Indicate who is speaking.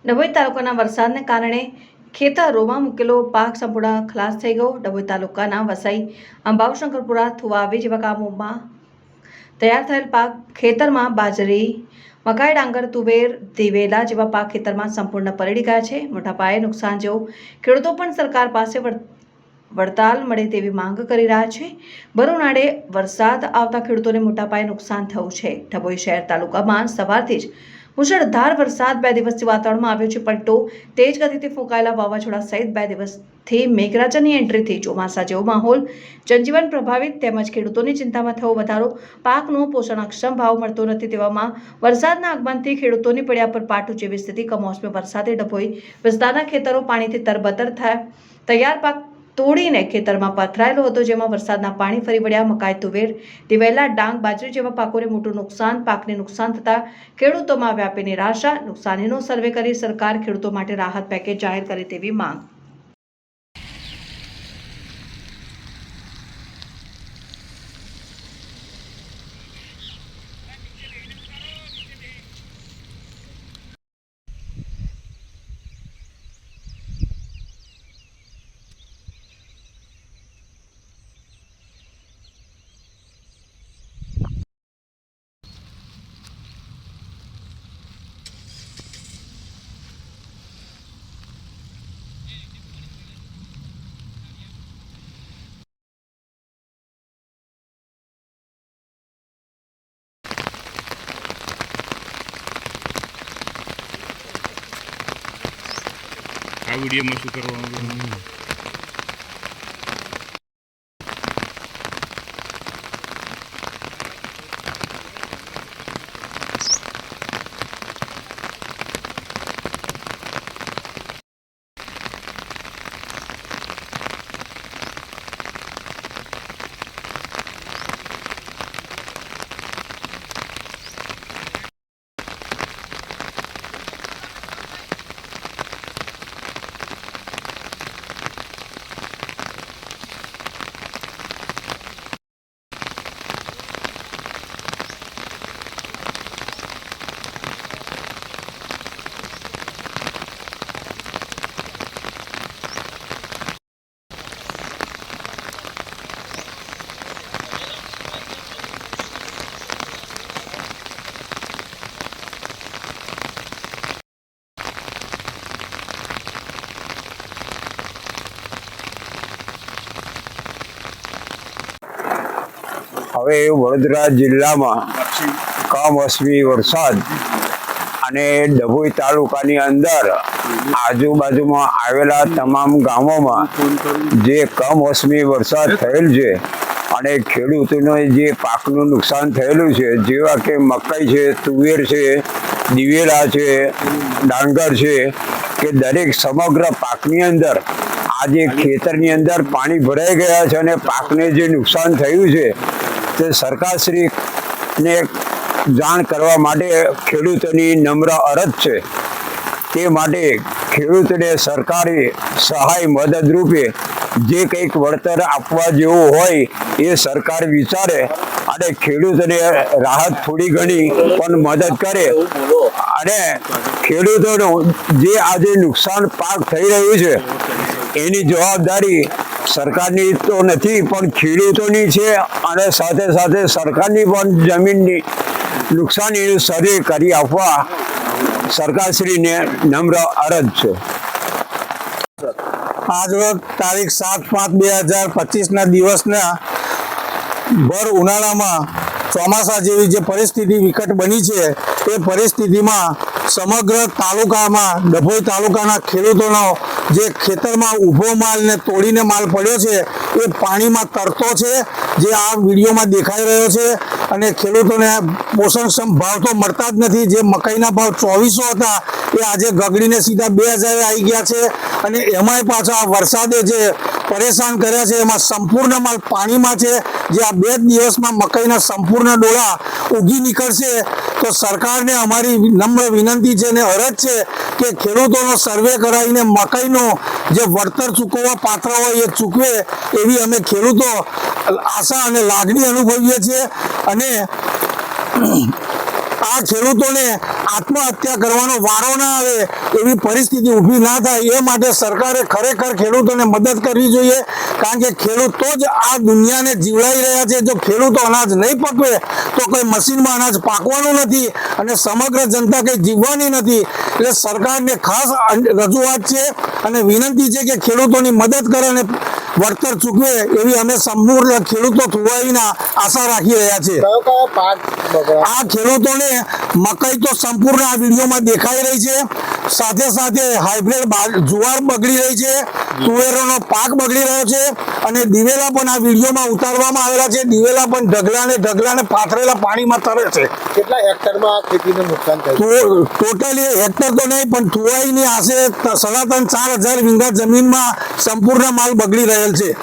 Speaker 1: ડભોઈ તાલુકાના વરસાદને કારણે ખેતરોમાં મૂકેલો પાક સંપૂર્ણ ખલાસ થઈ ગયો। ડભોઈ તાલુકાના વસાઈ, અંબાવ, શંકરપુરા, થુવાવી જેવા ગામોમાં તૈયાર થયેલ પાક ખેતરમાં બાજરી, મકાઈ, ડાંગર, તુવેર, દિવેલા જેવા પાક ખેતરમાં સંપૂર્ણ પલળી ગયા છે। મોટા પાયે નુકસાન જેવો ખેડૂતો પણ સરકાર પાસે વળતર મળે તેવી માંગ કરી રહ્યા છે। ભર ઉનાળે વરસાદ આવતા ખેડૂતોને મોટા પાયે નુકસાન થયું છે। ડભોઈ શહેર તાલુકામાં સવારથી જ મુશળધાર વરસાદ 2 દિવસથી વાતાવરણમાં આવ્યો છે। પલટો તેજ ગતિથી ફૂંકાયેલા વાવાઝોડા સહિત 2 દિવસથી મેઘરાજાની એન્ટ્રીથી ચોમાસા જેવો માહોલ, જનજીવન પ્રભાવિત તેમજ ખેડૂતોની ચિંતામાં થયો વધારો, પાકનો પોષણક્ષમ ભાવ મળતો નથી તેવામાં વરસાદના આગમનથી ખેડૂતોની પડ્યા પર પાટું જેવી સ્થિતિ। કમોસમી વરસાદે ડભોઈ વિસ્તારના ખેતરો પાણીથી તરબતર થયા। તૈયાર પાક તોડીને ખેતરમાં પથરાયેલો હતો, જેમાં વરસાદના પાણી ફરી વળ્યા। મકાઈ, તુવેર, દિવેલા, ડાંગ, બાજરી જેવા પાકોને મોટું નુકસાન। પાકને નુકસાન થતા ખેડૂતોમાં વ્યાપી નિરાશા। નુકસાનીનો સર્વે કરી સરકાર ખેડૂતો માટે રાહત પેકેજ જાહેર કરે તેવી માંગ।
Speaker 2: આ વિડીયોમાં શું કરવાનું?
Speaker 3: હવે વડોદરા જિલ્લામાં કમોસમી વરસાદ અને ડભોઈ તાલુકાની અંદર આજુબાજુમાં આવેલા તમામ ગામોમાં જે કમોસમી વરસાદ થયેલ છે અને ખેડૂતોને જે પાકનું નુકસાન થયેલું છે, જેવા કે મકાઈ છે, તુવેર છે, દિવેલા છે, ડાંગર છે, કે દરેક સમગ્ર પાકની અંદર આજે ખેતરની અંદર પાણી ભરાઈ ગયા છે અને પાકને જે નુકસાન થયું છે તે સરકારશ્રીને જાણ કરવા માટે ખેડૂતોની નમ્ર અરજ છે। તે માટે ખેડૂતોને સરકારી સહાય મદદરૂપે જે કંઈક વળતર આપવા જેવું હોય એ સરકાર વિચારે અને ખેડૂતોને રાહત થોડી ઘણી પણ મદદ કરે અને ખેડૂતોનું જે આજે નુકસાન પાક થઈ રહ્યું છે એની જવાબદારી સરકારની તો નથી પણ ખેડૂતોની છે અને સાથે સાથે સરકારની પણ જમીનની નુકસાનીનું સર્વે કરી આપવા સરકારશ્રીને નમ્ર અરજ છે।
Speaker 4: આજરોજ તારીખ 7/5/2025ના દિવસના ભર ઉનાળામાં ચોમાસા જેવી જે પરિસ્થિતિ વિકટ બની છે એ પરિસ્થિતિમાં સમગ્ર તાલુકામાં ડભોઈ તાલુકાના ખેડૂતોનો જે ખેતરમાં ઊભો માલ ને તોડીને માલ પડ્યો છે એ પાણીમાં તરતો છે, જે આ વિડીયોમાં દેખાઈ રહ્યો છે। અને ખેડૂતોને પોષણક્ષમ ભાવ તો મળતા જ નથી। જે મકાઈના ભાવ 2400 હતા એ આજે ગગડીને સીધા 2000 આવી ગયા છે અને એમાંય પાછા વરસાદે જે પરેશાન કર્યા છે એમાં સંપૂર્ણ માલ પાણીમાં છે। જે આ 2 દિવસમાં મકાઈના સંપૂર્ણ ડોળા ઉગી નીકળશે તો સરકારને અમારી નમ્ર વિનંતી છે અને અરજ છે કે ખેડૂતોનો સર્વે કરાવીને મકાઈનો જે વળતર ચૂકવવા પાત્ર હોય એ ચૂકવે એવી અમે ખેડૂતો આશા અને લાગણી અનુભવીએ છીએ। અને આ ખેડૂતોને આત્મહત્યા કરવાનો વારો ના આવે એવી પરિસ્થિતિ ઊભી ના થાય એ માટે સરકારે ખરેખર ખેડૂતોને મદદ કરવી જોઈએ, કારણ કે ખેડૂતો જ આ દુનિયાને જીવડાવી રહ્યા છે. જો ખેડૂતો અનાજ નહીં પકવે તો કોઈ મશીનમાં અનાજ પાકવાનું નથી અને સમગ્ર જનતા કંઈ જીવવાની નથી. એટલે સરકારને ખાસ રજૂઆત છે અને વિનંતી છે કે ખેડૂતોની મદદ કરે અને વળતર ચૂકવે એવી અમે સંપૂર્ણ ખેડૂતો થુવાઈના આશા રાખી રહ્યા છે. આ ખેડૂતોને મકાઈ તો સંપૂર્ણ આ વિડીયોમાં દેખાઈ રહી છે, સાથે સાથે હાઇબ્રિડ જુવાર બગડી રહી છે, તુવેરોનો પાક બગડી રહ્યો છે અને દિવેલા પણ આ વિડીયોમાં ઉતારવામાં આવેલા છે. દિવેલા પણ ઢગલાને પાથરેલા પાણીમાં તરે છે.
Speaker 5: કેટલા હેક્ટરમાં આ ખેતીને નુકસાન થયું?
Speaker 4: ટોટલી હેક્ટર તો નહીં પણ થુવાઈની આશરે 3.5-4 હજાર વીઘા જમીનમાં સંપૂર્ણ માલ બગડી રહેલ છે.